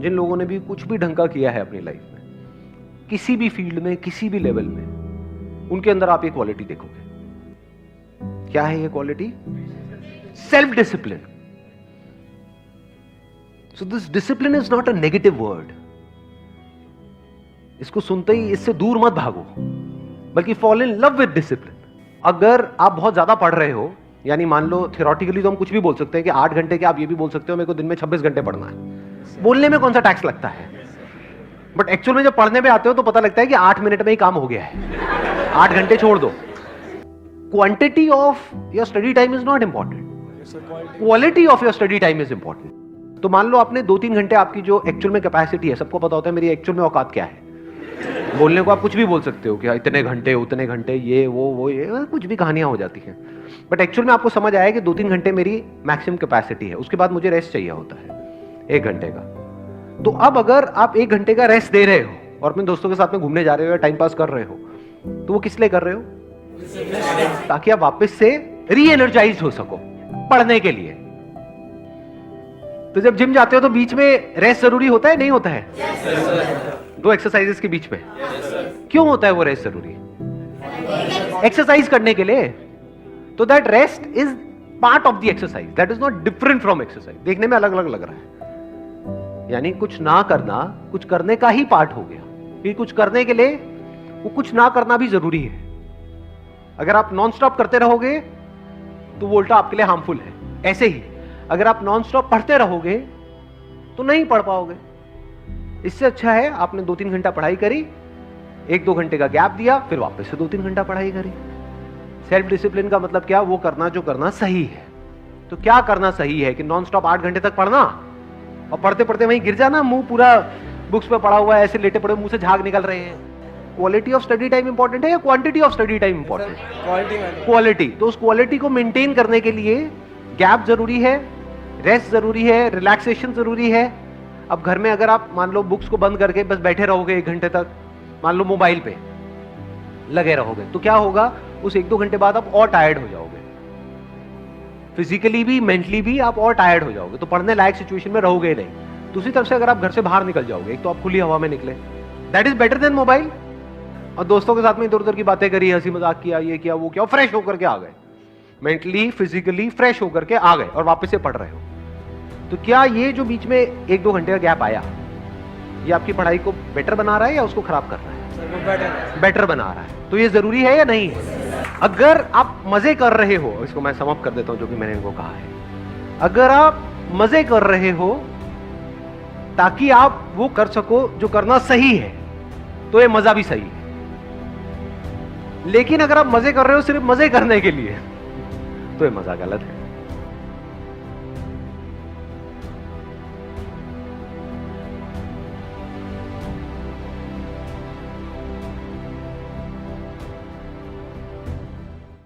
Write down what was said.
जिन लोगों ने भी कुछ भी ढंग का किया है अपनी लाइफ में, किसी भी फील्ड में, किसी भी लेवल में, उनके अंदर आप ये क्वालिटी देखोगे। क्या है ये quality? Self discipline. So this discipline is not a negative word. इसको सुनते ही इससे दूर मत भागो, बल्कि fall in love with discipline. अगर आप बहुत ज्यादा पढ़ रहे हो, यानी मान लो थियोरेटिकली तो हम कुछ भी बोल सकते हैं कि 8 घंटे के, आप ये भी बोल सकते हो मेरे को दिन में 26 घंटे पढ़ना है। बोलने में कौन सा टैक्स लगता है, बट एक्चुअल में जब पढ़ने में आते हो तो पता लगता है कि 8 मिनट में ही काम हो गया है। 8 घंटे छोड़ दो। Quantity of your study time is not important, quality of your study time is important. तो मान लो आपने 2-3 घंटे, आपकी जो एक्चुअल में कैपेसिटी है, सबको पता होता है मेरी एक्चुअल में औकात क्या है। बोलने को आप कुछ भी बोल सकते हो कि इतने घंटे, उतने घंटे, ये वो ये कुछ भी कहानियां हो जाती हैं, बट एक्चुअल में आपको समझ आया कि 2-3 घंटे मेरी मैक्सिमम कैपेसिटी है, उसके बाद मुझे रेस्ट चाहिए होता है 1 घंटे का। तो अब अगर आप 1 घंटे का रेस्ट दे रहे हो और अपने दोस्तों के साथ में घूमने जा रहे हो या टाइम पास कर रहे हो, तो वो किस लिए कर रहे हो? ताकि आप वापस से री एनर्जाइज हो सको पढ़ने के लिए। तो जब जिम जाते हो तो बीच में रेस्ट जरूरी होता है, नहीं होता है? दो एक्सरसाइजेस के बीच में क्यों होता है वो रेस्ट जरूरी? एक्सरसाइज करने के लिए। तो that rest is part of the exercise, that is not different from exercise. देखने में अलग अलग लग रहा है, यानी कुछ ना करना कुछ करने का ही पार्ट हो गया, कि कुछ करने के लिए वो कुछ ना करना भी जरूरी है। अगर आप नॉन स्टॉप करते रहोगे तो वो उल्टा आपके लिए हार्मफुल है। ऐसे ही अगर आप नॉन स्टॉप पढ़ते रहोगे तो नहीं पढ़ पाओगे। इससे अच्छा है आपने 2-3 घंटा पढ़ाई करी, 1-2 घंटे का गैप दिया, फिर वापस से 2-3 घंटा पढ़ाई करी। सेल्फ डिसिप्लिन का मतलब क्या? वो करना जो करना सही है। तो क्या करना सही है? कि नॉन स्टॉप 8 घंटे तक पढ़ना और पढ़ते पढ़ते वहीं गिर जाना, मुंह पूरा बुक्स पे पड़ा हुआ है, ऐसे लेटे पड़े, मुंह से झाग निकल रहे हैं। Quality of study time important है या quantity of study time important? Quality. तो उस क्वालिटी को मेंटेन करने के लिए गैप जरूरी है, रेस्ट जरूरी है, रिलैक्सेशन जरूरी है। अब घर में अगर आप मान लो बुक्स को बंद करके बस बैठे रहोगे 1 घंटे तक, मान लो मोबाइल पे लगे रहोगे, तो क्या होगा? उस 1-2 घंटे बाद आप और टायर्ड हो जाओगे, फिजिकली भी मेंटली भी आप और टायर्ड हो जाओगे, तो पढ़ने लायक सिचुएशन में रहोगे नहीं। दूसरी तरफ से अगर आप घर से बाहर निकल जाओगे, एक तो आप खुली हवा में निकले, that is better than mobile. और दोस्तों के साथ में इधर उधर की बातें करी, हंसी मजाक किया, ये किया वो किया, फ्रेश होकर के आ गए, मेंटली फिजिकली फ्रेश होकर के आ गए और वापस से पढ़ रहे हो। तो क्या ये जो बीच में 1-2 घंटे का गैप आया, ये आपकी पढ़ाई को बेटर बना रहा है या उसको खराब कर रहा है? बेटर बना रहा है। तो ये जरूरी है या नहीं है? अगर आप मजे कर रहे हो, इसको मैं समाप्त कर देता हूं जो कि मैंने इनको कहा है। अगर आप मजे कर रहे हो ताकि आप वो कर सको जो करना सही है, तो ये मजा भी सही है। लेकिन अगर आप मजे कर रहे हो सिर्फ मजे करने के लिए, तो ये मजा गलत है।